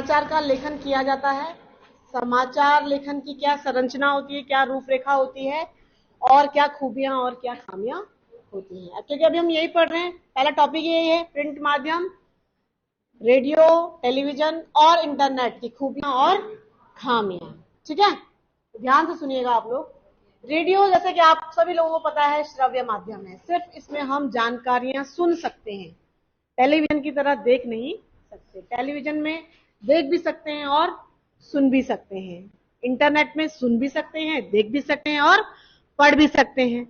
समाचार का लेखन किया जाता है। समाचार लेखन की क्या संरचना होती है, क्या रूपरेखा होती है और क्या खूबियां और क्या खामियां होती हैं। क्योंकि अभी हम यही पढ़ रहे हैं, पहला टॉपिक यही है, प्रिंट माध्यम, रेडियो, टेलीविजन और इंटरनेट की खूबियां और खामियां। ठीक है, ध्यान से सुनिएगा आप लोग। रेडियो जैसे कि आप सभी लोगों को पता है श्रव्य माध्यम है, सिर्फ इसमें हम जानकारियां सुन सकते हैं, टेलीविजन की तरह देख नहीं सकते। टेलीविजन में देख भी सकते हैं और सुन भी सकते हैं, इंटरनेट में सुन भी सकते हैं, देख भी सकते हैं और पढ़ भी सकते हैं।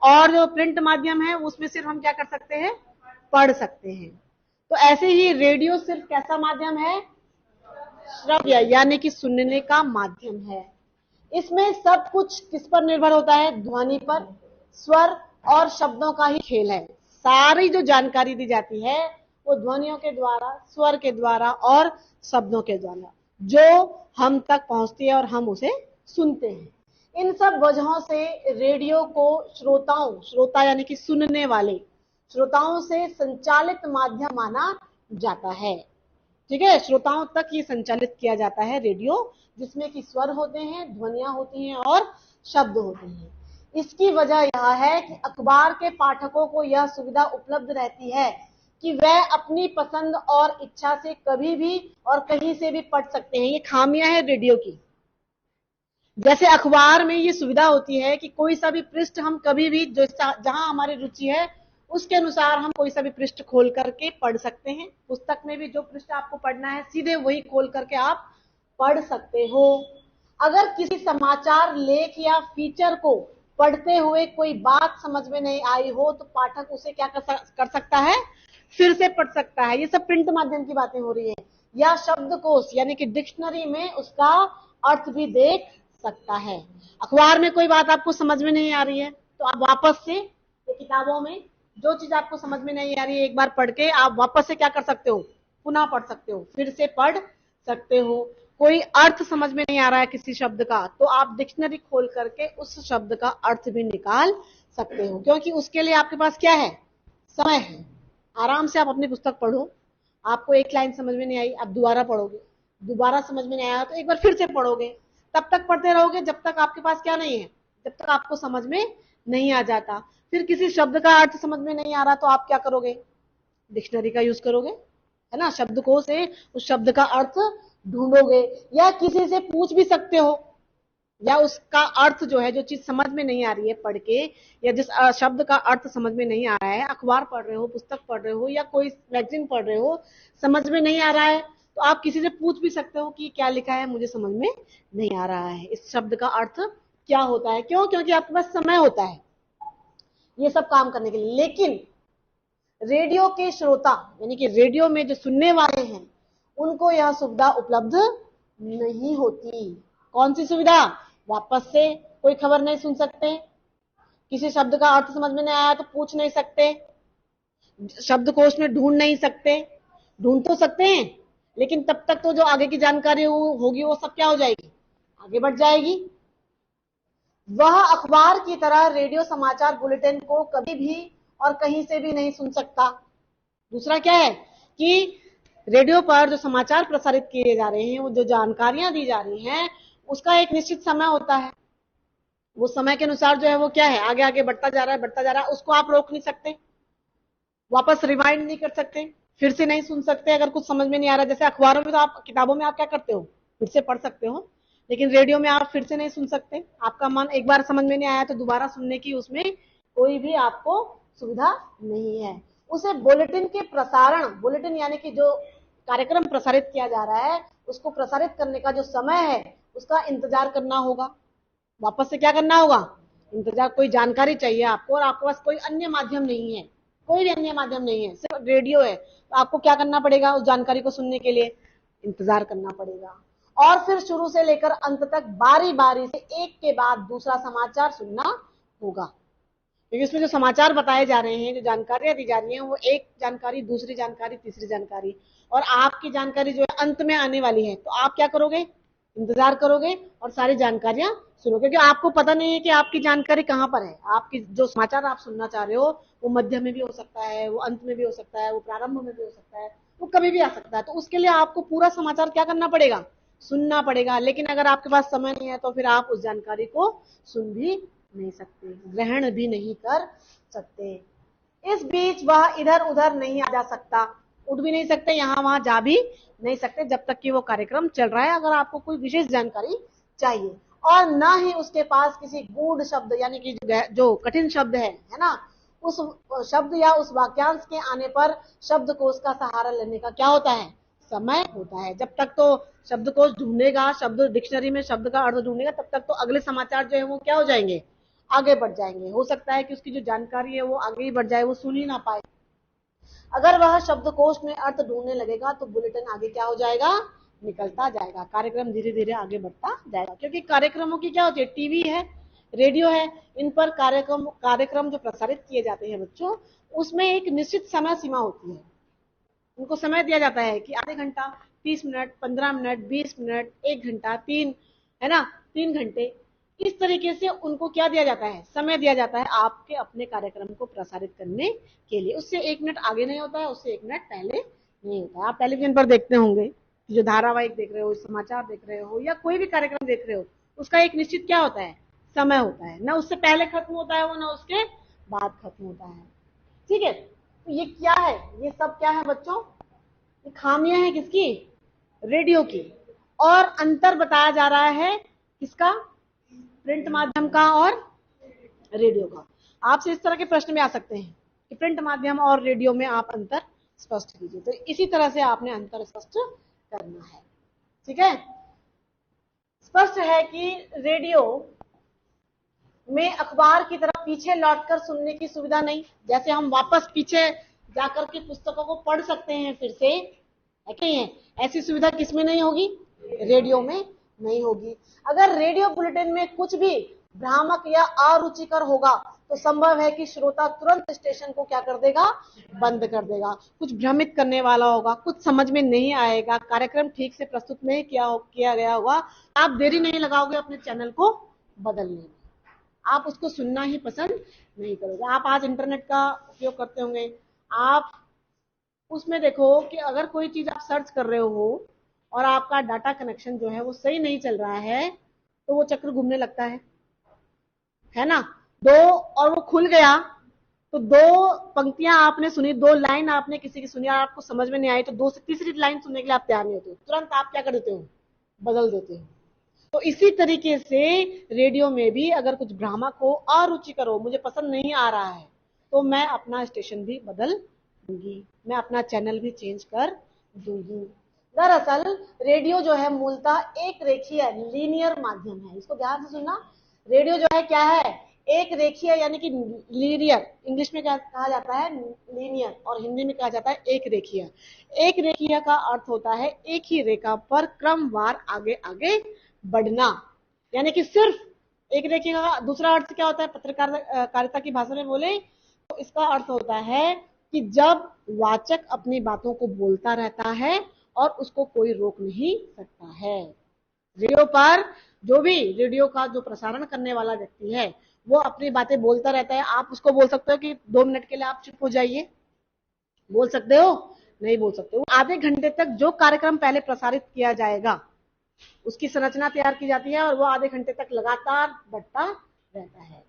और जो प्रिंट माध्यम है उसमें सिर्फ हम क्या कर सकते हैं, पढ़ सकते हैं। तो ऐसे ही रेडियो सिर्फ कैसा माध्यम है, श्रव्य यानी कि सुनने का माध्यम है। इसमें सब कुछ किस पर निर्भर होता है, ध्वनि पर, स्वर और शब्दों का ही खेल है। सारी जो जानकारी दी जाती है वो ध्वनियों के द्वारा, स्वर के द्वारा और शब्दों के द्वारा जो हम तक पहुंचती है और हम उसे सुनते हैं। इन सब वजहों से रेडियो को श्रोता यानी कि सुनने वाले श्रोताओं से संचालित माध्यम माना जाता है। ठीक है, श्रोताओं तक ये संचालित किया जाता है रेडियो, जिसमें कि स्वर होते हैं, ध्वनियां होती हैं और शब्द होते हैं। इसकी वजह यह है कि अखबार के पाठकों को यह सुविधा उपलब्ध रहती है कि वह अपनी पसंद और इच्छा से कभी भी और कहीं से भी पढ़ सकते हैं। ये खामियां है रेडियो की। जैसे अखबार में ये सुविधा होती है कि कोई सा भी पृष्ठ हम कभी भी जहां हमारी रुचि है उसके अनुसार हम कोई सा भी पृष्ठ खोल करके पढ़ सकते हैं। पुस्तक में भी जो पृष्ठ आपको पढ़ना है सीधे वही खोल करके आप पढ़ सकते हो। अगर किसी समाचार लेख या फीचर को पढ़ते हुए कोई बात समझ में नहीं आई हो तो पाठक उसे क्या कर सकता है, फिर से पढ़ सकता है। ये सब प्रिंट माध्यम की बातें हो रही है। या शब्दकोश यानी कि डिक्शनरी में उसका अर्थ भी देख सकता है। अखबार में कोई बात आपको समझ में नहीं आ रही है तो आप वापस से किताबों में जो चीज आपको समझ में नहीं आ रही है एक बार पढ़ के आप वापस से क्या कर सकते हो, पुनः पढ़ सकते हो, फिर से पढ़ सकते हो। कोई अर्थ समझ में नहीं आ रहा है किसी शब्द का तो आप डिक्शनरी खोल करके उस शब्द का अर्थ भी निकाल सकते हो, क्योंकि उसके लिए आपके पास क्या है, समय है। आराम से आप अपनी पुस्तक पढ़ो, आपको एक लाइन समझ में नहीं आई आप दोबारा पढ़ोगे, दोबारा समझ में नहीं आया तो एक बार फिर से पढ़ोगे, तब तक पढ़ते रहोगे जब तक आपके पास क्या नहीं है, जब तक आपको समझ में नहीं आ जाता। फिर किसी शब्द का अर्थ समझ में नहीं आ रहा तो आप क्या करोगे, डिक्शनरी का यूज करोगे, है ना, शब्दकोश से उस शब्द का अर्थ ढूंढोगे या किसी से पूछ भी सकते हो, या उसका अर्थ जो है, जो चीज समझ में नहीं आ रही है पढ़ के, या जिस शब्द का अर्थ समझ में नहीं आ रहा है, अखबार पढ़ रहे हो, पुस्तक पढ़ रहे हो या कोई मैगजीन पढ़ रहे हो, समझ में नहीं आ रहा है तो आप किसी से पूछ भी सकते हो कि क्या लिखा है, मुझे समझ में नहीं आ रहा है, इस शब्द का अर्थ क्या होता है। क्यों, क्योंकि आपके पास समय होता है ये सब काम करने के लिए। लेकिन रेडियो के श्रोता यानी कि रेडियो में जो सुनने वाले हैं उनको यह सुविधा उपलब्ध नहीं होती। कौन सी सुविधा, वापस से कोई खबर नहीं सुन सकते, किसी शब्द का अर्थ समझ में नहीं आया तो पूछ नहीं सकते, शब्दकोश में ढूंढ नहीं सकते, ढूंढ तो सकते हैं लेकिन तब तक तो जो आगे की जानकारी होगी वो सब क्या हो जाएगी, आगे बढ़ जाएगी। वह अखबार की तरह रेडियो समाचार बुलेटिन को कभी भी और कहीं से भी नहीं सुन सकता। दूसरा क्या है कि रेडियो पर जो समाचार प्रसारित किए जा रहे हैं, वो जो जानकारियां दी जा रही हैं, उसका एक निश्चित समय होता है। वो समय के अनुसार जो है वो क्या है, आगे आगे बढ़ता जा रहा है, बढ़ता जा रहा है, उसको आप रोक नहीं सकते, वापस रिवाइंड नहीं कर सकते, फिर से नहीं सुन सकते अगर कुछ समझ में नहीं आ रहा। जैसे अखबारों में तो आप, किताबों में आप क्या करते हो, फिर से पढ़ सकते हो, लेकिन रेडियो में आप फिर से नहीं सुन सकते। आपका मन एक बार समझ में नहीं आया तो दोबारा सुनने की उसमें कोई भी आपको सुविधा नहीं है। उसे बुलेटिन के प्रसारण, बुलेटिन यानी कि जो कार्यक्रम प्रसारित किया जा रहा है उसको प्रसारित करने का जो समय है उसका इंतजार करना होगा, वापस से क्या करना होगा, इंतजार। कोई जानकारी चाहिए आपको और आपके पास कोई अन्य माध्यम नहीं है, कोई भी अन्य माध्यम नहीं है, सिर्फ रेडियो है, तो आपको क्या करना पड़ेगा, उस जानकारी को सुनने के लिए इंतजार करना पड़ेगा। और फिर शुरू से लेकर अंत तक बारी बारी से एक के बाद दूसरा समाचार सुनना होगा, क्योंकि इसमें जो समाचार बताए जा रहे हैं, जो जानकारियां दी जा रही हैं, वो एक जानकारी, दूसरी जानकारी, तीसरी जानकारी, और आपकी जानकारी जो है अंत में आने वाली है। तो आप क्या करोगे, इंतजार करोगे और सारी जानकारियां सुनोगे, क्योंकि आपको पता नहीं है कि आपकी जानकारी कहां पर है। आपकी जो समाचार आप सुनना चाह रहे हो वो मध्य में भी हो सकता है, वो अंत में भी हो सकता है, वो प्रारंभ में भी हो सकता है, वो कभी भी आ सकता है। तो उसके लिए आपको पूरा समाचार क्या करना पड़ेगा, सुनना पड़ेगा। लेकिन अगर आपके पास समय नहीं है तो फिर आप उस जानकारी को सुन भी नहीं सकते, ग्रहण भी नहीं कर सकते। इस बीच वह इधर उधर नहीं आ जा सकता, उठ भी नहीं सकते, यहाँ वहां जा भी नहीं सकते जब तक कि वो कार्यक्रम चल रहा है, अगर आपको कोई विशेष जानकारी चाहिए। और ना ही उसके पास किसी गूढ़ शब्द यानी कि जो कठिन शब्द है ना, उस शब्द या उस वाक्यांश के आने पर शब्दकोश का सहारा लेने का क्या होता है, समय होता है। जब तक तो शब्दकोश ढूंढेगा, शब्द डिक्शनरी में शब्द का अर्थ ढूंढेगा, तब तक तो अगले समाचार जो है वो क्या हो जाएंगे, आगे बढ़ जाएंगे। हो सकता है कि उसकी जो जानकारी है वो आगे ही बढ़ जाए, वो सुन ही ना पाए। अगर वह शब्दकोश में अर्थ ढूंढने लगेगा तो बुलेटिन आगे क्या हो जाएगा, निकलता जाएगा, कार्यक्रम धीरे धीरे आगे बढ़ता जाएगा। क्योंकि कार्यक्रमों की क्या होती है, टीवी है, रेडियो है, इन पर कार्यक्रम जो प्रसारित किए जाते हैं बच्चों, उसमें एक निश्चित समय सीमा होती है। उनको समय दिया जाता है कि आधे घंटा, 30 मिनट, 15 मिनट, 20 मिनट, 1 घंटा, 3, है ना, 3 घंटे, इस तरीके से उनको क्या दिया जाता है, समय दिया जाता है आपके अपने कार्यक्रम को प्रसारित करने के लिए। उससे 1 मिनट आगे नहीं होता है, उससे 1 मिनट पहले नहीं होता है। आप टेलीविजन पर देखते होंगे, जो धारावाहिक देख रहे हो, समाचार देख रहे हो, या कोई भी कार्यक्रम देख रहे हो, उसका एक निश्चित क्या होता है, समय होता है। ना उससे पहले खत्म होता है वो, ना उसके बाद खत्म होता है। ठीक है, तो ये क्या है, ये सब क्या है बच्चों, ये खामियां है किसकी, रेडियो की। और अंतर बताया जा रहा है किसका, प्रिंट माध्यम का और रेडियो का। आपसे इस तरह के प्रश्न में आ सकते हैं कि प्रिंट माध्यम और रेडियो में आप अंतर स्पष्ट कीजिए। तो इसी तरह से आपने अंतर स्पष्ट करना है। ठीक है, स्पष्ट है कि रेडियो में अखबार की तरह पीछे लौटकर सुनने की सुविधा नहीं, जैसे हम वापस पीछे जाकर के पुस्तकों को पढ़ सकते हैं फिर से, है कि नहीं है, ऐसी सुविधा किसमें नहीं होगी, रेडियो में नहीं होगी। अगर रेडियो बुलेटिन में कुछ भी भ्रामक या अरुचिकर होगा तो संभव है कि श्रोता तुरंत स्टेशन को क्या कर देगा, बंद कर देगा। कुछ भ्रमित करने वाला होगा, कुछ समझ में नहीं आएगा, कार्यक्रम ठीक से प्रस्तुत नहीं किया गया होगा, आप देरी नहीं लगाओगे अपने चैनल को बदलने में, आप उसको सुनना ही पसंद नहीं करोगे। आप आज इंटरनेट का उपयोग करते होंगे, आप उसमें देखो कि अगर कोई चीज आप सर्च कर रहे हो और आपका डाटा कनेक्शन जो है वो सही नहीं चल रहा है, तो वो चक्र घूमने लगता है ना। और वो खुल गया तो 2 पंक्तियां आपने सुनी, 2 लाइन आपने किसी की सुनी और आपको समझ में नहीं आई, तो 2 से तीसरी लाइन सुनने के लिए आप तैयार नहीं होते, तुरंत आप क्या कर देते हो, बदल देते हो। तो इसी तरीके से रेडियो में भी अगर कुछ भ्रामक हो, अरुचिकर हो, मुझे पसंद नहीं आ रहा है, तो मैं अपना स्टेशन भी बदल दूंगी, मैं अपना चैनल भी चेंज कर दूंगी। दरअसल रेडियो जो है मूलतः एक रेखीय लीनियर माध्यम है, इसको ध्यान से सुनना। रेडियो जो है क्या है, एक रेखीय यानी कि लीनियर, इंग्लिश में क्या कहा जाता है, लीनियर, और हिंदी में कहा जाता है एक रेखीय। एक रेखीय का अर्थ होता है एक ही रेखा पर क्रमवार आगे आगे बढ़ना, यानी कि सिर्फ एक रेखीय का दूसरा अर्थ क्या होता है, पत्रकारिता की भाषा में बोले तो इसका अर्थ होता है कि जब वाचक अपनी बातों को बोलता रहता है और उसको कोई रोक नहीं सकता है। रेडियो पर जो भी रेडियो का जो प्रसारण करने वाला व्यक्ति है वो अपनी बातें बोलता रहता है, आप उसको बोल सकते हो कि 2 मिनट के लिए आप चुप हो जाइए, बोल सकते हो, नहीं बोल सकते हो। आधे घंटे तक जो कार्यक्रम पहले प्रसारित किया जाएगा उसकी संरचना तैयार की जाती है और वो आधे घंटे तक लगातार बढ़ता रहता है।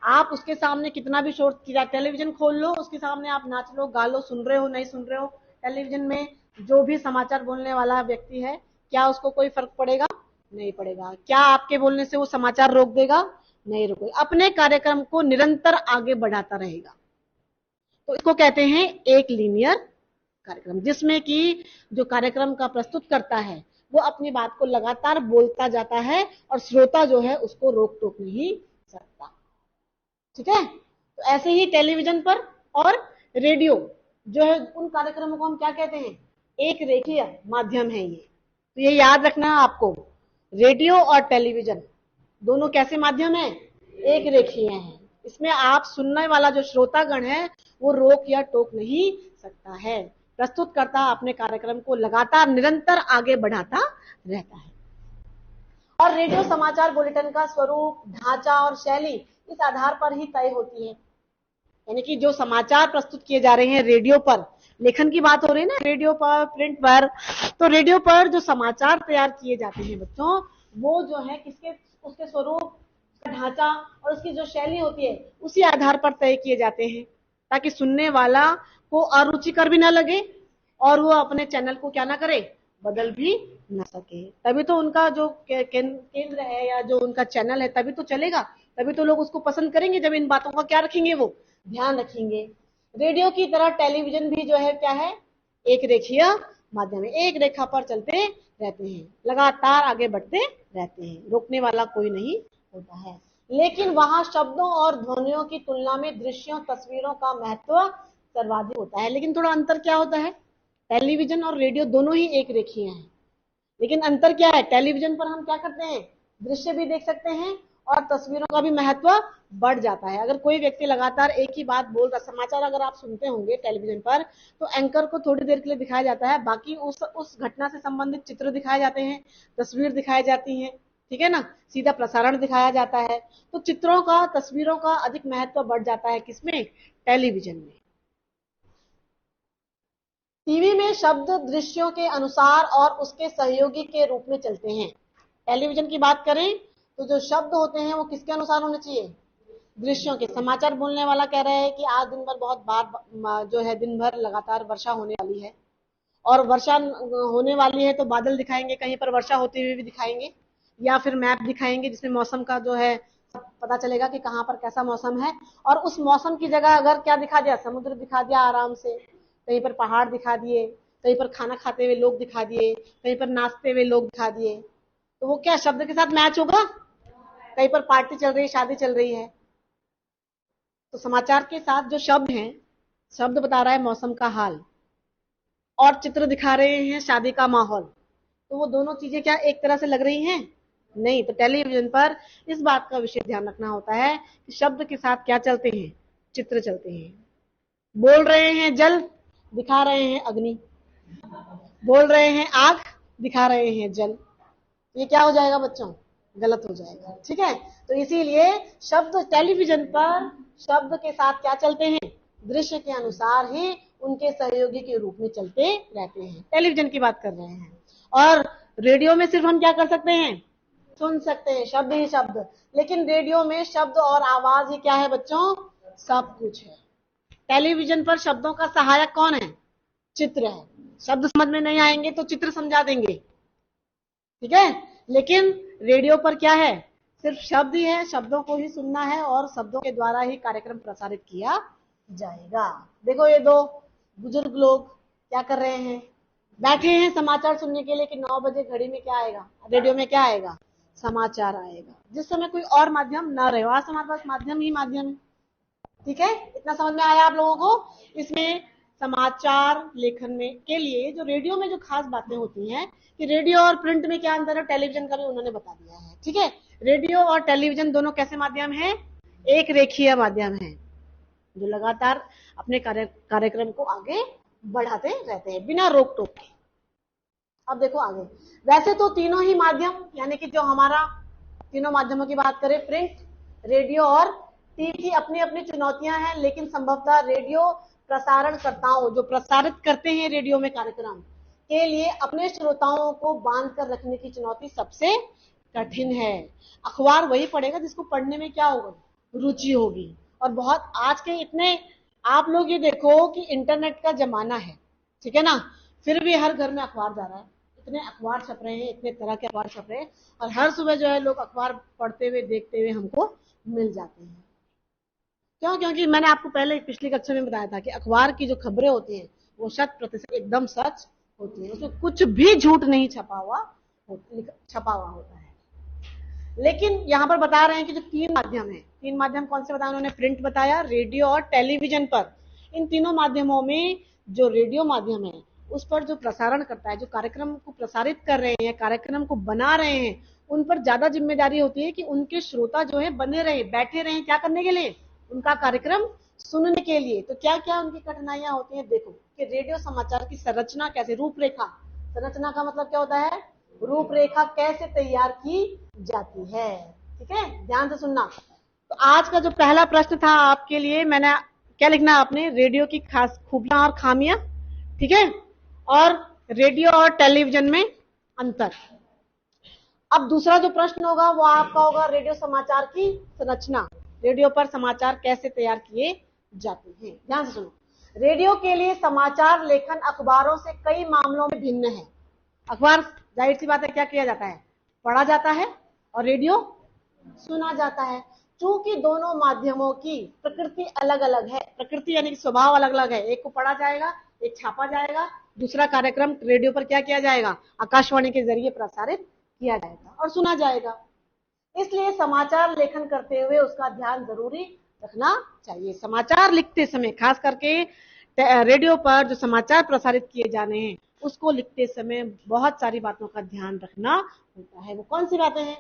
आप उसके सामने कितना भी शोर किया, टेलीविजन खोल लो, उसके सामने आप नाच लो, गा लो, सुन रहे हो नहीं सुन रहे हो, टेलीविजन में जो भी समाचार बोलने वाला व्यक्ति है, क्या उसको कोई फर्क पड़ेगा, नहीं पड़ेगा। क्या आपके बोलने से वो समाचार रोक देगा, नहीं रोकेगा, अपने कार्यक्रम को निरंतर आगे बढ़ाता रहेगा। तो इसको कहते हैं एक लीनियर कार्यक्रम, जिसमें कि जो कार्यक्रम का प्रस्तुत करता है वो अपनी बात को लगातार बोलता जाता है और श्रोता जो है उसको रोक टोक नहीं सकता। ठीक है, तो ऐसे ही टेलीविजन पर और रेडियो जो है उन कार्यक्रमों को हम क्या कहते हैं, एक रेखीय माध्यम है ये। तो ये याद रखना आपको, रेडियो और टेलीविजन दोनों कैसे माध्यम है, एक रेखीय है। इसमें आप सुनने वाला जो श्रोतागण है वो रोक या टोक नहीं सकता है, प्रस्तुतकर्ता अपने कार्यक्रम को लगातार निरंतर आगे बढ़ाता रहता है। और रेडियो समाचार बुलेटिन का स्वरूप, ढांचा और शैली इस आधार पर ही तय होती है, यानी कि जो समाचार प्रस्तुत किए जा रहे हैं रेडियो पर लेखन की बात हो रही है ना, रेडियो पर, प्रिंट पर, तो रेडियो पर जो समाचार तैयार किए जाते हैं बच्चों, वो जो है किसके, उसके स्वरूप, ढांचा और उसकी जो शैली होती है उसी आधार पर तय किए जाते हैं, ताकि सुनने वाला को अरुचिकर भी ना लगे और वो अपने चैनल को क्या ना करे, बदल भी ना सके। तभी तो उनका जो केंद्र है या जो उनका चैनल है तभी तो चलेगा, तभी तो लोग उसको पसंद करेंगे जब इन बातों का क्या रखेंगे, वो ध्यान रखेंगे। रेडियो की तरह टेलीविजन भी जो है क्या है, एक रेखीय माध्यम है, एक रेखा पर चलते रहते हैं, लगातार आगे बढ़ते रहते हैं, रोकने वाला कोई नहीं होता है। लेकिन वहां शब्दों और ध्वनियों की तुलना में दृश्यों, तस्वीरों का महत्व सर्वाधिक होता है। लेकिन थोड़ा अंतर क्या होता है, टेलीविजन और रेडियो दोनों ही एक रेखीय हैं, लेकिन अंतर क्या है, टेलीविजन पर हम क्या करते हैं, दृश्य भी देख सकते हैं और तस्वीरों का भी महत्व बढ़ जाता है। अगर कोई व्यक्ति लगातार एक ही बात बोल रहा, समाचार अगर आप सुनते होंगे टेलीविजन पर, तो एंकर को थोड़ी देर के लिए दिखाया जाता है, बाकी उस घटना से संबंधित चित्र दिखाए जाते हैं, तस्वीर दिखाई जाती है, ठीक है ना, सीधा प्रसारण दिखाया जाता है। तो चित्रों का, तस्वीरों का अधिक महत्व बढ़ जाता है किसमें, टेलीविजन में। टीवी में शब्द दृश्यों के अनुसार और उसके सहयोगी के रूप में चलते हैं। टेलीविजन की बात करें तो जो शब्द होते हैं वो किसके अनुसार होने चाहिए, दृश्यों के। समाचार बोलने वाला कह रहा है कि आज दिन भर बहुत बार जो है, दिन भर लगातार वर्षा होने वाली है, और वर्षा होने वाली है तो बादल दिखाएंगे, कहीं पर वर्षा होते हुए भी दिखाएंगे, या फिर मैप दिखाएंगे जिसमें मौसम का जो है पता चलेगा कि कहाँ पर कैसा मौसम है। और उस मौसम की जगह अगर क्या दिखा दिया, समुद्र दिखा दिया आराम से, कहीं पर पहाड़ दिखा दिए, कहीं पर खाना खाते हुए लोग दिखा दिए, कहीं पर नाचते हुए लोग दिखा दिए, तो वो क्या शब्द के साथ मैच होगा। कहीं पर पार्टी चल रही है, शादी चल रही है, तो समाचार के साथ जो शब्द हैं, शब्द बता रहा है मौसम का हाल और चित्र दिखा रहे हैं शादी का माहौल, तो वो दोनों चीजें क्या एक तरह से लग रही हैं, नहीं। तो टेलीविजन पर इस बात का विशेष ध्यान रखना होता है कि शब्द के साथ क्या चलते हैं, चित्र चलते हैं। बोल रहे हैं जल, दिखा रहे हैं अग्नि, बोल रहे हैं आग, दिखा रहे हैं जल, ये क्या हो जाएगा बच्चों, गलत हो जाएगा, ठीक है। तो इसीलिए शब्द टेलीविजन पर शब्द के साथ क्या चलते हैं, दृश्य के अनुसार ही उनके सहयोगी के रूप में चलते रहते हैं। टेलीविजन की बात कर रहे हैं। और रेडियो में सिर्फ हम क्या कर सकते हैं, सुन सकते हैं, शब्द ही शब्द। लेकिन रेडियो में शब्द और आवाज ही क्या है बच्चों, सब कुछ है। टेलीविजन पर शब्दों का सहायक कौन है, चित्र है। शब्द समझ में नहीं आएंगे तो चित्र समझा देंगे, ठीक है। लेकिन रेडियो पर क्या है, सिर्फ शब्द ही है, शब्दों को ही सुनना है और शब्दों के द्वारा ही कार्यक्रम प्रसारित किया जाएगा। देखो ये दो बुजुर्ग लोग क्या कर रहे हैं, बैठे हैं समाचार सुनने के लिए कि 9 बजे घड़ी में क्या आएगा, रेडियो में क्या आएगा, समाचार आएगा, जिस समय कोई और माध्यम ना रहे। आज हमारे पास माध्यम ही माध्यम है, ठीक है। इतना समझ में आया आप लोगों को। इसमें समाचार लेखन में के लिए जो रेडियो में जो खास बातें होती हैं कि रेडियो और प्रिंट में क्या अंतर है, टेलीविजन का भी उन्होंने बता दिया है, ठीक है। रेडियो और टेलीविजन दोनों कैसे माध्यम है, एक रेखीय माध्यम है, जो लगातार अपने कार्यक्रम को आगे बढ़ाते रहते हैं बिना रोक टोक के। अब देखो आगे, वैसे तो तीनों ही माध्यम, यानी कि जो हमारा तीनों माध्यमों की बात करें, प्रिंट, रेडियो और टीवी की अपनी अपनी चुनौतियां हैं, लेकिन संभवतः रेडियो प्रसारणकर्ताओं जो प्रसारित करते हैं रेडियो में कार्यक्रम के लिए अपने श्रोताओं को बांध कर रखने की चुनौती सबसे कठिन है। अखबार वही पढ़ेगा जिसको पढ़ने में क्या होगा, रुचि होगी। और बहुत आज के इतने, आप लोग ये देखो कि इंटरनेट का जमाना है, ठीक है ना, फिर भी हर घर में अखबार जा रहा है, इतने अखबार छप रहे हैं, इतने तरह के अखबार छप रहे हैं, और हर सुबह जो है लोग अखबार पढ़ते हुए देखते हुए हमको मिल जाते हैं। क्यों, क्योंकि मैंने आपको पहले पिछली कक्षा में बताया था कि अखबार की जो खबरें होती हैं वो 100% एकदम सच होती है, उसमें कुछ भी झूठ नहीं छपा हुआ होता है। लेकिन यहाँ पर बता रहे हैं कि जो तीन माध्यम है, तीन माध्यम कौन से बताया उन्होंने, प्रिंट बताया, रेडियो और टेलीविजन पर। इन तीनों माध्यमों में जो रेडियो माध्यम है उस पर जो प्रसारण करता है, जो कार्यक्रम को प्रसारित कर रहे हैं, कार्यक्रम को बना रहे हैं, उन पर ज्यादा जिम्मेदारी होती है कि उनके श्रोता जो है बने रहे, बैठे रहे, क्या करने के लिए, उनका कार्यक्रम सुनने के लिए। तो क्या क्या उनकी कठिनाइयां होती हैं, देखो कि रेडियो समाचार की संरचना कैसे, रूपरेखा, संरचना का मतलब क्या होता है, रूपरेखा कैसे तैयार की जाती है, ठीक है, ध्यान से सुनना। तो आज का जो पहला प्रश्न था आपके लिए, मैंने क्या लिखना है आपने, रेडियो की खास खूबियां और खामियां, ठीक है। और रेडियो और टेलीविजन में अंतर। अब दूसरा जो प्रश्न होगा वो आपका होगा रेडियो समाचार की संरचना। रेडियो पर समाचार कैसे तैयार किए जाते हैं, ध्यान से सुनो। रेडियो के लिए समाचार लेखन अखबारों से कई मामलों में भिन्न है। अखबार जाहिर सी बात है क्या किया जाता है, पढ़ा जाता है, और रेडियो सुना जाता है। चूंकि दोनों माध्यमों की प्रकृति अलग अलग है, प्रकृति यानी कि स्वभाव अलग अलग है, एक को पढ़ा जाएगा, एक छापा जाएगा, दूसरा कार्यक्रम रेडियो पर क्या किया जाएगा, आकाशवाणी के जरिए प्रसारित किया जाएगा और सुना जाएगा। इसलिए समाचार लेखन करते हुए उसका ध्यान जरूरी रखना चाहिए। समाचार लिखते समय खास करके रेडियो पर जो समाचार प्रसारित किए जाने हैं उसको लिखते समय बहुत सारी बातों का ध्यान रखना होता है। वो कौन सी बातें हैं?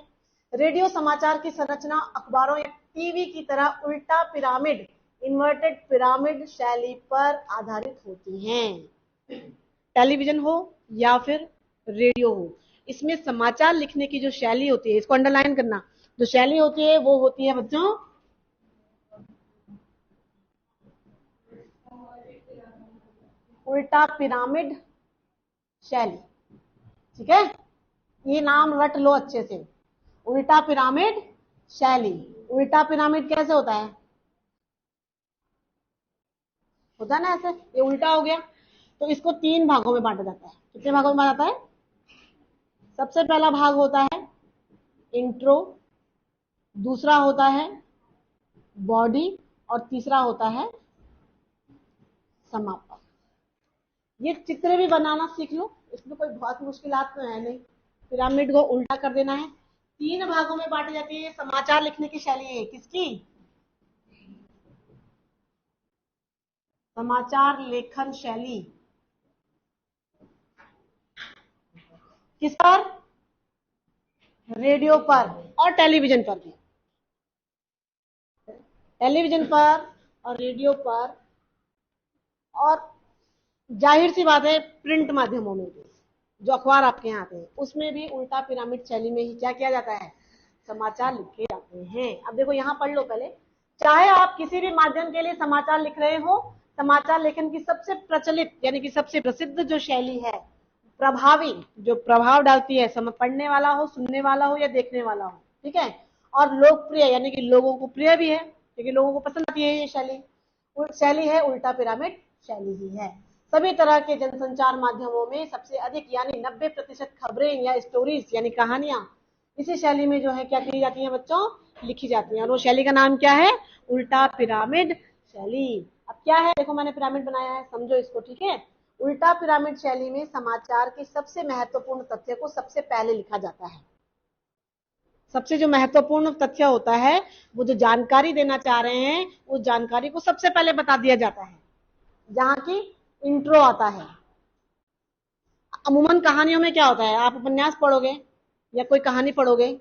रेडियो समाचार की संरचना अखबारों या टीवी की तरह उल्टा पिरामिड, इन्वर्टेड पिरामिड शैली पर आधारित होती हैं। टेलीविजन हो या फिर रेडियो हो, इसमें समाचार लिखने की जो शैली होती है, इसको अंडरलाइन करना, जो शैली होती है वो होती है बच्चों उल्टा पिरामिड शैली। ठीक है, ये नाम रट लो अच्छे से, उल्टा पिरामिड शैली। उल्टा पिरामिड कैसे होता है? होता है ना ऐसे, ये उल्टा हो गया। तो इसको 3 भागों में बांटा जाता है। कितने भागों में बांटा जाता है? सबसे पहला भाग होता है इंट्रो, दूसरा होता है बॉडी, और तीसरा होता है समापन। ये चित्र भी बनाना सीख लो, इसमें कोई बहुत मुश्किलात तो है नहीं। पिरामिड को उल्टा कर देना है। 3 भागों में बांटी जाती है समाचार लिखने की शैली है। किसकी? समाचार लेखन शैली। किस पर? रेडियो पर और टेलीविजन पर भी। टेलीविजन पर और रेडियो पर, और जाहिर सी बात है प्रिंट माध्यमों में भी, जो अखबार आपके यहाँ आते हैं उसमें भी उल्टा पिरामिड शैली में ही क्या किया जाता है, समाचार लिखे जाते हैं। अब देखो यहाँ पढ़ लो पहले। चाहे आप किसी भी माध्यम के लिए समाचार लिख रहे हो, समाचार लेखन की सबसे प्रचलित यानी कि सबसे प्रसिद्ध जो शैली है, प्रभावी, जो प्रभाव डालती है, पढ़ने वाला हो, सुनने वाला हो या देखने वाला हो, ठीक है, और लोकप्रिय यानी कि लोगों को प्रिय भी है क्योंकि लोगों को पसंद आती है ये शैली है उल्टा पिरामिड शैली ही है। सभी तरह के जनसंचार माध्यमों में सबसे अधिक यानी 90% खबरें या स्टोरीज यानी कहानियां इसी शैली में जो है क्या की जाती है बच्चों, लिखी जाती है। और वो शैली का नाम क्या है? उल्टा पिरामिड शैली। अब क्या है, देखो मैंने पिरामिड बनाया है, समझो इसको, ठीक है। उल्टा पिरामिड शैली में समाचार के सबसे महत्वपूर्ण तथ्य को सबसे पहले लिखा जाता है। सबसे जो महत्वपूर्ण तथ्य होता है, वो जो जानकारी देना चाह रहे हैं, उस जानकारी को सबसे पहले बता दिया जाता है, जहां की इंट्रो आता है। अमूमन कहानियों में क्या होता है, आप उपन्यास पढ़ोगे या कोई कहानी पढ़ोगे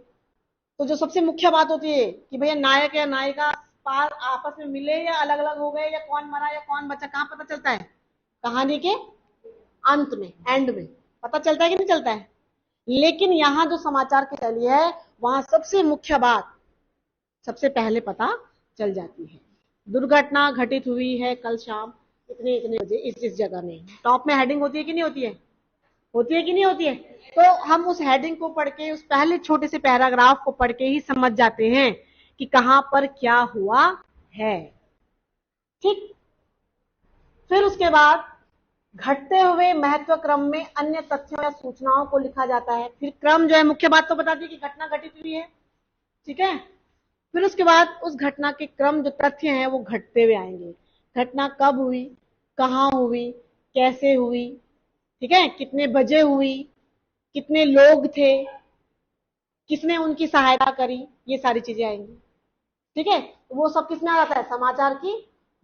तो जो सबसे मुख्य बात होती है कि भैया नायक या नायिका पार आपस में मिले या अलग अलग हो गए, या कौन मरा या कौन बचा, कहां पता चलता है? कहानी के अंत में, एंड में पता चलता है कि नहीं चलता है। लेकिन यहां जो समाचार की शैली है, वहां सबसे मुख्य बात सबसे पहले पता चल जाती है। दुर्घटना घटित हुई है कल शाम इतने इतने बजे इस जगह में, टॉप में हेडिंग होती है कि नहीं होती है? होती है कि नहीं होती है? तो हम उस हेडिंग को पढ़ के, उस पहले छोटे से पैराग्राफ को पढ़ के ही समझ जाते हैं कि कहां पर क्या हुआ है। ठीक, फिर उसके बाद घटते हुए महत्व क्रम में अन्य तथ्यों या सूचनाओं को लिखा जाता है। फिर क्रम जो है, मुख्य बात तो बताती है कि घटना घटित हुई है, ठीक है। फिर उसके बाद उस घटना के क्रम जो तथ्य हैं वो घटते हुए आएंगे। घटना कब हुई, कहां हुई, कैसे हुई, ठीक है, कितने बजे हुई, कितने लोग थे, किसने उनकी सहायता करी, ये सारी चीजें आएंगी, ठीक है। वो सब किसमें आ जाता है? समाचार की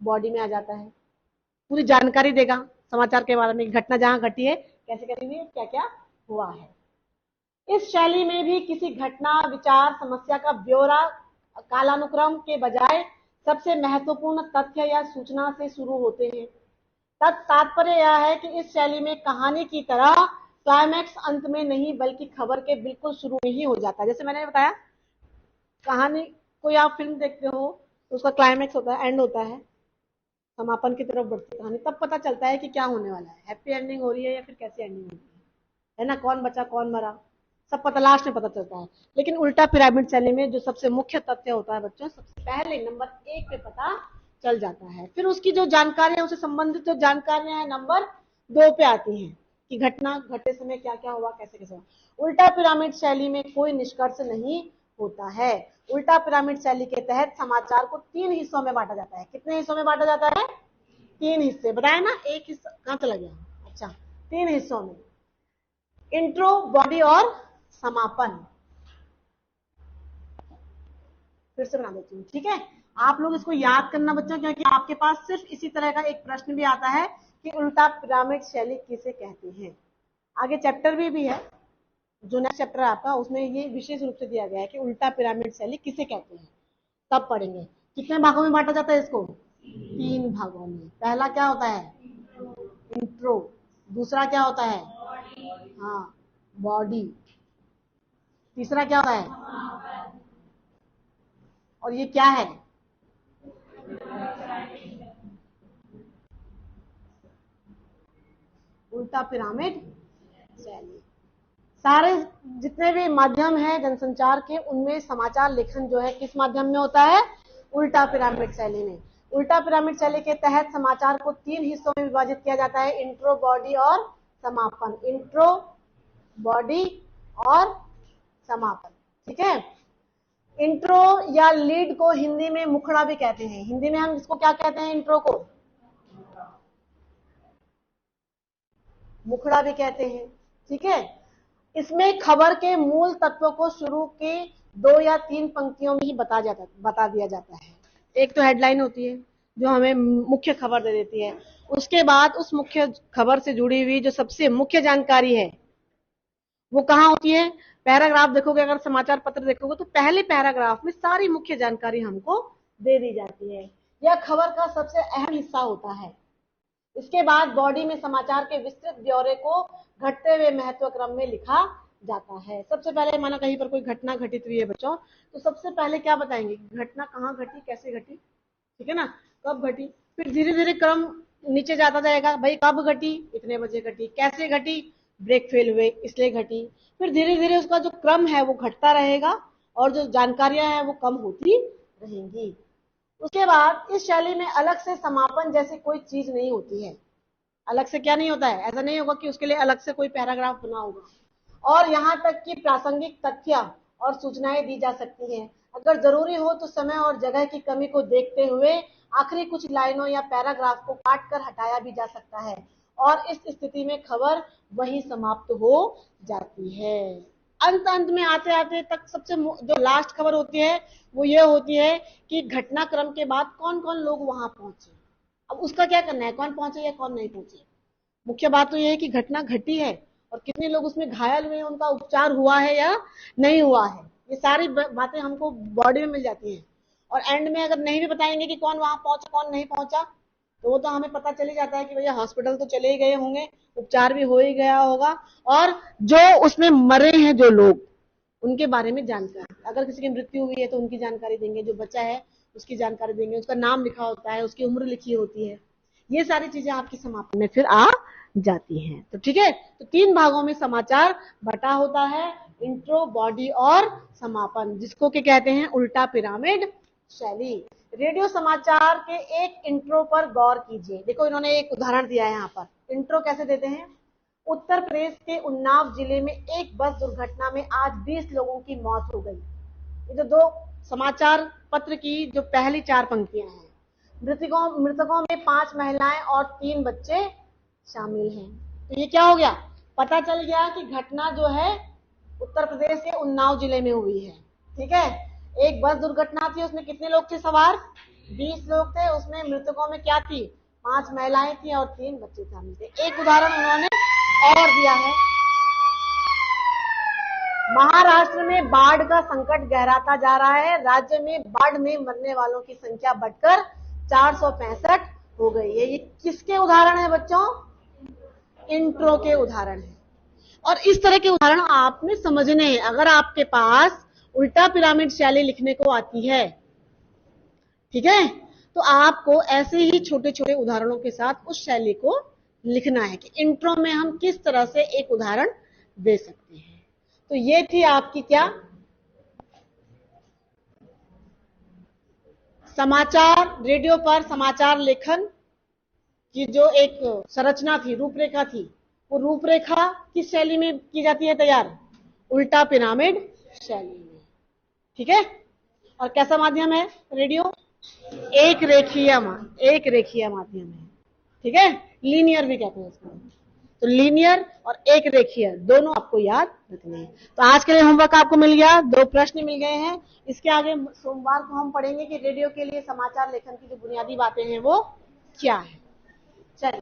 बॉडी में आ जाता है। पूरी जानकारी देगा समाचार के बारे में, घटना जहां घटी है, कैसे घटी हुई है, क्या क्या हुआ है। इस शैली में भी किसी घटना, विचार, समस्या का ब्यौरा कालानुक्रम के बजाय सबसे महत्वपूर्ण तथ्य या सूचना से शुरू होते हैं। तात्पर्य यह है कि इस शैली में कहानी की तरह क्लाइमैक्स अंत में नहीं बल्कि खबर के बिल्कुल शुरू में ही हो जाता है। जैसे मैंने बताया, कहानी कोई आप फिल्म देखते हो तो उसका क्लाइमैक्स होता है, एंड होता है, समापन की तरफ बढ़ती कहानी, तब पता चलता है कि क्या होने वाला है, हैप्पी एंडिंग हो रही है या फिर कैसी एंडिंग हो रही है ना, कौन बचा कौन मरा, सब पता लास्ट में पता चलता है। लेकिन उल्टा पिरामिड शैली में जो सबसे मुख्य तथ्य होता है बच्चों, सबसे पहले नंबर 1 पे पता चल जाता है, फिर उसकी जो जानकारी है उससे संबंधित जो जानकारियां हैं नंबर 2 पे आती हैं कि घटना घटे समय क्या क्या हुआ, कैसे कैसे हुआ। उल्टा पिरामिड शैली में कोई निष्कर्ष नहीं होता है। उल्टा पिरामिड शैली के तहत समाचार को 3 हिस्सों में बांटा जाता है। कितने हिस्सों में बांटा जाता है? 3 हिस्से बताया ना, एक हिस्सा कहां चला गया, अच्छा 3 हिस्सों में, इंट्रो, बॉडी और समापन। फिर से बना देती हूँ, ठीक है। आप लोग इसको याद करना बच्चों, क्योंकि आपके पास सिर्फ इसी तरह का एक प्रश्न भी आता है कि उल्टा पिरामिड शैली किसे कहते हैं। आगे चैप्टर भी है, जो नेक्स्ट चैप्टर है आपका, उसमें ये विशेष रूप से दिया गया है कि उल्टा पिरामिड शैली किसे कहते हैं, तब पढ़ेंगे। कितने भागों में बांटा जाता है इसको? 3 भागों में। पहला क्या होता है? इंट्रो। दूसरा क्या होता है? हाँ, बॉडी। तीसरा क्या होता है? और ये क्या है? उल्टा पिरामिड शैली। सारे जितने भी माध्यम है जनसंचार के, उनमें समाचार लेखन जो है किस माध्यम में होता है? उल्टा पिरामिड शैली में। उल्टा पिरामिड शैली के तहत समाचार को 3 हिस्सों में विभाजित किया जाता है, इंट्रो, बॉडी और समापन। इंट्रो, बॉडी और समापन, ठीक है। इंट्रो या लीड को हिंदी में मुखड़ा भी कहते हैं। हिंदी में हम इसको क्या कहते हैं? इंट्रो को मुखड़ा भी कहते हैं, ठीक है। इसमें खबर के मूल तत्वों को शुरू के 2 या 3 पंक्तियों में ही बता दिया जाता है। एक तो हेडलाइन होती है जो हमें मुख्य खबर दे देती है, उसके बाद उस मुख्य खबर से जुड़ी हुई जो सबसे मुख्य जानकारी है वो कहाँ होती है? पैराग्राफ देखोगे, अगर समाचार पत्र देखोगे तो पहले पैराग्राफ में सारी मुख्य जानकारी हमको दे दी जाती है। यह खबर का सबसे अहम हिस्सा होता है। इसके बाद बॉडी में समाचार के विस्तृत ब्यौरे को घटते हुए महत्व क्रम में लिखा जाता है। सबसे पहले माना कहीं पर कोई घटना घटित हुई है बच्चों, तो सबसे पहले क्या बताएंगे? घटना कहाँ घटी, कैसे घटी, ठीक है ना, कब घटी। फिर धीरे धीरे क्रम नीचे जाता जाएगा, भाई कब घटी, इतने बजे घटी, कैसे घटी, ब्रेक फेल हुए इसलिए घटी। फिर धीरे धीरे उसका जो क्रम है वो घटता रहेगा और जो जानकारियां हैं वो कम होती रहेंगी। उसके बाद इस शैली में अलग से समापन जैसी कोई चीज नहीं होती है। अलग से क्या नहीं होता है? ऐसा नहीं होगा कि उसके लिए अलग से कोई पैराग्राफ बना होगा। और यहाँ तक कि प्रासंगिक तथ्य और सूचनाएं दी जा सकती हैं। अगर जरूरी हो तो समय और जगह की कमी को देखते हुए आखिरी कुछ लाइनों या पैराग्राफ को काट कर हटाया भी जा सकता है, और इस स्थिति में खबर वही समाप्त हो जाती है। अंत में आते आते तक सबसे जो लास्ट खबर होती है वो ये होती है कि घटनाक्रम के बाद कौन कौन लोग वहां पहुंचे। अब उसका क्या करना है, कौन पहुंचे या कौन नहीं पहुंचे। मुख्य बात तो ये है कि घटना घटी है और कितने लोग उसमें घायल हुए, उनका उपचार हुआ है या नहीं हुआ है, ये सारी बातें हमको बॉडी में मिल जाती हैं। और एंड में अगर नहीं भी बताएंगे कि कौन वहां पहुंचा कौन नहीं पहुंचा, तो वो तो हमें पता चल ही जाता है कि भैया हॉस्पिटल तो चले ही गए होंगे, उपचार भी हो ही गया होगा, और जो उसमें मरे हैं जो लोग, उनके बारे में जानकारी, अगर किसी की मृत्यु हुई है तो उनकी जानकारी देंगे, जो बचा है उसकी जानकारी देंगे, उसका नाम लिखा होता है, उसकी उम्र लिखी होती है, ये सारी चीजें आपकी समापन में फिर आ जाती हैं। तो ठीक है, तो 3 भागों में समाचार बटा होता है, इंट्रो, बॉडी और समापन, जिसको के कहते हैं उल्टा पिरामिड शैली। रेडियो समाचार के एक इंट्रो पर गौर कीजिए। देखो इन्होंने एक उदाहरण दिया है यहाँ पर, इंट्रो कैसे देते हैं। उत्तर प्रदेश के उन्नाव जिले में एक बस दुर्घटना में आज 20 लोगों की मौत हो गई। ये जो 2 समाचार पत्र की जो पहली 4 पंक्तियां हैं, मृतकों में 5 महिलाएं और 3 बच्चे शामिल हैं। तो ये क्या हो गया, पता चल गया कि घटना जो है उत्तर प्रदेश के उन्नाव जिले में हुई है, ठीक है। एक बस दुर्घटना थी, उसमें कितने लोग थे सवार? 20 लोग थे। उसमें मृतकों में क्या थी? 5 महिलाएं थी और 3 बच्चे शामिल थे। एक उदाहरण उन्होंने और दिया है, महाराष्ट्र में बाढ़ का संकट गहराता जा रहा है। राज्य में बाढ़ में मरने वालों की संख्या बढ़कर 465 हो गई है। ये किसके उदाहरण है बच्चों? इंट्रो के उदाहरण है। और इस तरह के उदाहरण आपने समझने हैं अगर आपके पास उल्टा पिरामिड शैली लिखने को आती है, ठीक है। तो आपको ऐसे ही छोटे छोटे उदाहरणों के साथ उस शैली को लिखना है कि इंट्रो में हम किस तरह से एक उदाहरण दे सकते हैं। तो ये थी आपकी क्या समाचार, रेडियो पर समाचार लेखन की जो एक संरचना थी, रूपरेखा थी, वो रूपरेखा किस शैली में की जाती है तैयार? उल्टा पिरामिड शैली में। ठीक है। और कैसा माध्यम है रेडियो? एक रेखीय माध्यम है। ठीक है, लीनियर भी कहते हैं इसको। तो लीनियर और एक रेखीय दोनों आपको याद रखने हैं। तो आज के लिए होमवर्क आपको मिल गया, 2 प्रश्न मिल गए हैं। इसके आगे सोमवार को हम पढ़ेंगे कि रेडियो के लिए समाचार लेखन की जो बुनियादी बातें हैं वो क्या है। चलिए।